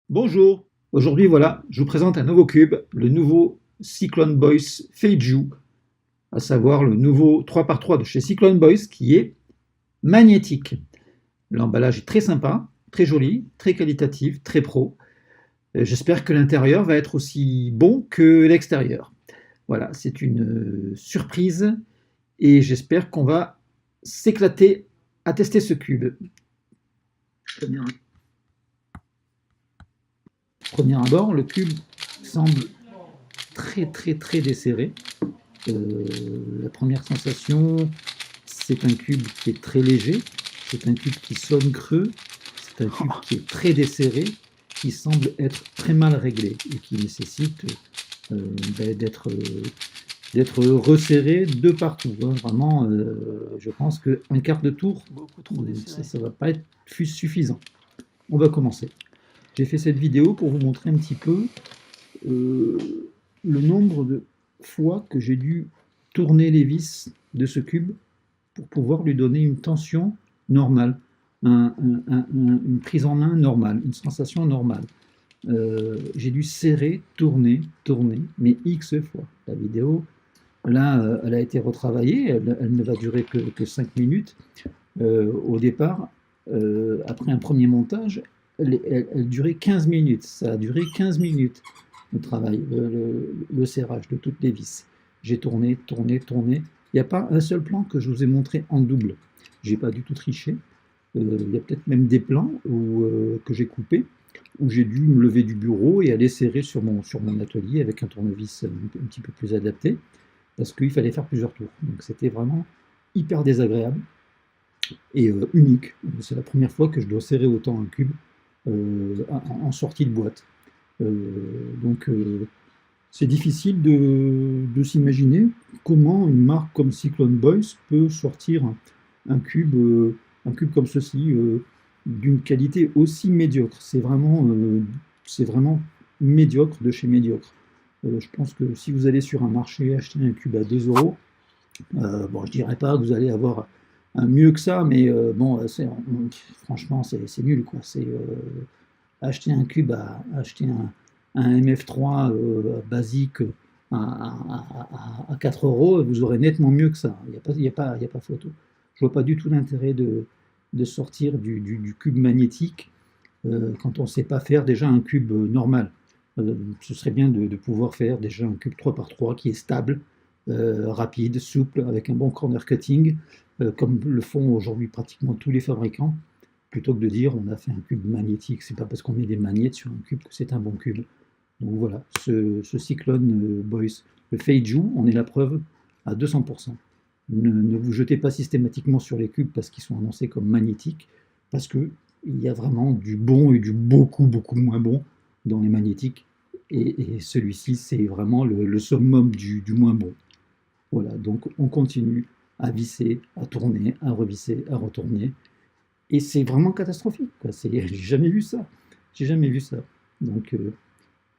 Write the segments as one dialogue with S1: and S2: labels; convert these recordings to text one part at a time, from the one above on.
S1: Bonjour, aujourd'hui voilà, je vous présente un nouveau cube, le nouveau Cyclone Boys Feiju, à savoir le nouveau 3x3 de chez Cyclone Boys qui est magnétique. L'emballage est très sympa, très joli, très qualitatif, très pro. J'espère que l'intérieur va être aussi bon que l'extérieur. Voilà, c'est une surprise et j'espère qu'on va s'éclater à tester ce cube. Premier abord, le cube semble très desserré. La première sensation, c'est un cube qui est très léger, c'est un cube qui sonne creux, c'est un cube qui est très desserré, qui semble être très mal réglé et qui nécessite d'être resserré de partout. Vraiment, je pense qu'un quart de tour, ça ne va pas être suffisant. On va commencer. J'ai fait cette vidéo pour vous montrer un petit peu le nombre de fois que j'ai dû tourner les vis de ce cube pour pouvoir lui donner une tension normale, une prise en main normale, une sensation normale. J'ai dû serrer, tourner, mais X fois. La vidéo, là, elle a été retravaillée, elle ne va durer que 5 minutes. Au départ, après un premier montage, elle durait 15 minutes. Ça a duré 15 minutes le travail, le serrage de toutes les vis. J'ai tourné. Il n'y a pas un seul plan que je vous ai montré en double. J'ai pas du tout triché. Il y a peut-être même des plans que j'ai coupés, où j'ai dû me lever du bureau et aller serrer sur mon atelier avec un tournevis un petit peu plus adapté, parce qu'il fallait faire plusieurs tours. Donc c'était vraiment hyper désagréable et unique. C'est la première fois que je dois serrer autant un cube en sortie de boîte. Donc c'est difficile de s'imaginer comment une marque comme Cyclone Boys peut sortir un cube, un cube comme ceci, d'une qualité aussi médiocre. C'est vraiment médiocre de chez médiocre. Je pense que si vous allez sur un marché acheter un cube à 2 euros, bon, je dirais pas que vous allez avoir un mieux que ça, mais bon, franchement, c'est nul, quoi. C'est acheter un cube, acheter un MF3 basique à 4 euros, vous aurez nettement mieux que ça. Il y a pas photo. Je vois pas du tout l'intérêt de sortir du cube magnétique quand on ne sait pas faire déjà un cube normal. Ce serait bien de pouvoir faire déjà un cube 3x3 qui est stable, rapide, souple, avec un bon corner cutting, comme le font aujourd'hui pratiquement tous les fabricants, plutôt que de dire on a fait un cube magnétique. C'est pas parce qu'on met des magnettes sur un cube que c'est un bon cube. Donc voilà, ce Cyclone Boys, le Feiju, on est la preuve à 200%. Ne vous jetez pas systématiquement sur les cubes parce qu'ils sont annoncés comme magnétiques, parce qu'il y a vraiment du bon et du beaucoup moins bon dans les magnétiques. Et celui-ci, c'est vraiment le summum du moins bon. Voilà, donc on continue à visser, à tourner, à revisser, à retourner. Et c'est vraiment catastrophique, quoi. J'ai jamais vu ça. J'ai jamais vu ça. Donc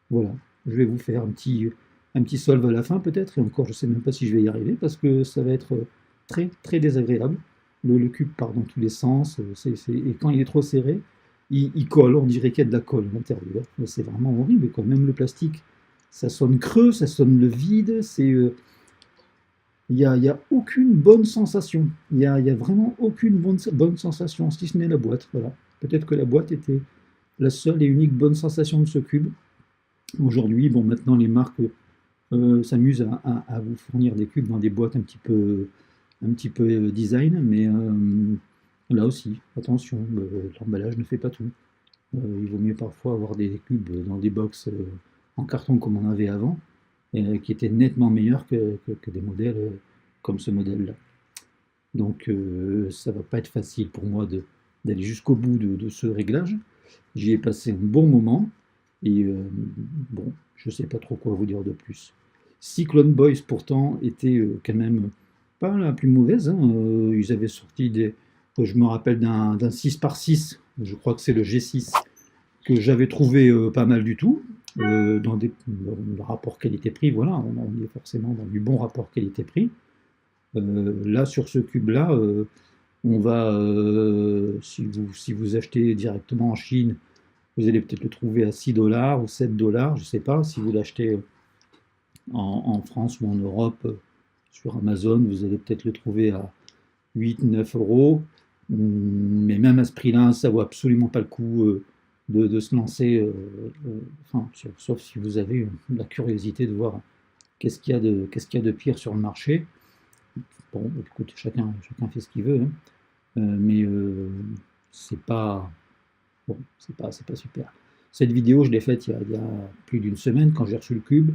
S1: voilà, je vais vous faire un petit solve à la fin peut-être, et encore je ne sais même pas si je vais y arriver, parce que ça va être très désagréable. Le cube part dans tous les sens, et quand il est trop serré, il colle, on dirait qu'il y a de la colle à l'intérieur. C'est vraiment horrible, quoi. Même le plastique, ça sonne creux, ça sonne le vide, il n'y a aucune bonne sensation. Il n'y a vraiment aucune bonne sensation, si ce n'est la boîte. Voilà. Peut-être que la boîte était la seule et unique bonne sensation de ce cube. Aujourd'hui, bon, maintenant les marques s'amusent à vous fournir des cubes dans des boîtes un petit peu design, mais là aussi, attention, l'emballage ne fait pas tout. Il vaut mieux parfois avoir des cubes dans des box en carton comme on avait avant, qui étaient nettement meilleurs que des modèles comme ce modèle-là. Donc ça va pas être facile pour moi d'aller jusqu'au bout de ce réglage. J'y ai passé un bon moment. Et bon, je ne sais pas trop quoi vous dire de plus. Cyclone Boys, pourtant, était quand même pas la plus mauvaise, hein. Ils avaient sorti je me rappelle d'un 6x6, je crois que c'est le G6, que j'avais trouvé pas mal du tout. Dans le rapport qualité-prix, voilà, on est forcément dans du bon rapport qualité-prix. Là, sur ce cube-là, on va, si vous achetez directement en Chine, Vous allez peut-être le trouver à 6 $ ou 7 $, je ne sais pas. Si vous l'achetez en France ou en Europe sur Amazon, vous allez peut-être le trouver à 8-9 €. Mais même à ce prix-là, ça vaut absolument pas le coup de se lancer, enfin, sauf si vous avez la curiosité de voir qu'est-ce qu'il y a de pire sur le marché. Bon, écoute, chacun fait ce qu'il veut, hein. Mais c'est pas bon, c'est pas super. Cette vidéo, je l'ai faite il y a plus d'une semaine quand j'ai reçu le cube,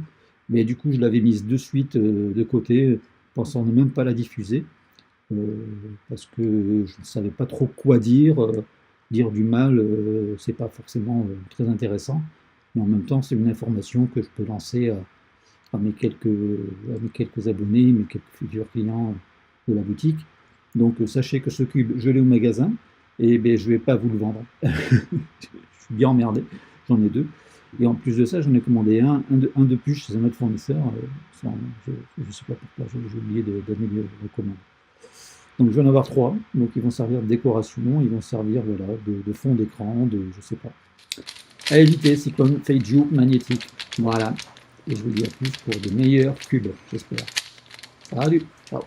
S1: mais du coup, je l'avais mise de suite de côté, pensant ne même pas la diffuser, parce que je ne savais pas trop quoi dire. Dire du mal, c'est pas forcément très intéressant, mais en même temps, c'est une information que je peux lancer à mes quelques abonnés, mes quelques futurs clients de la boutique. Donc sachez que ce cube, je l'ai au magasin, et ben, je ne vais pas vous le vendre. Je suis bien emmerdé, j'en ai deux. Et en plus de ça, j'en ai commandé un de plus chez un autre fournisseur. Je ne sais pas pourquoi, j'ai oublié d'annuler la commande. Donc je vais en avoir trois, donc ils vont servir de décoration, ils vont servir voilà, de fond d'écran, je sais pas. À éviter, Cyclone Feiju magnétique. Voilà. Et je vous dis à plus pour de meilleurs cubes, j'espère. Salut, ciao.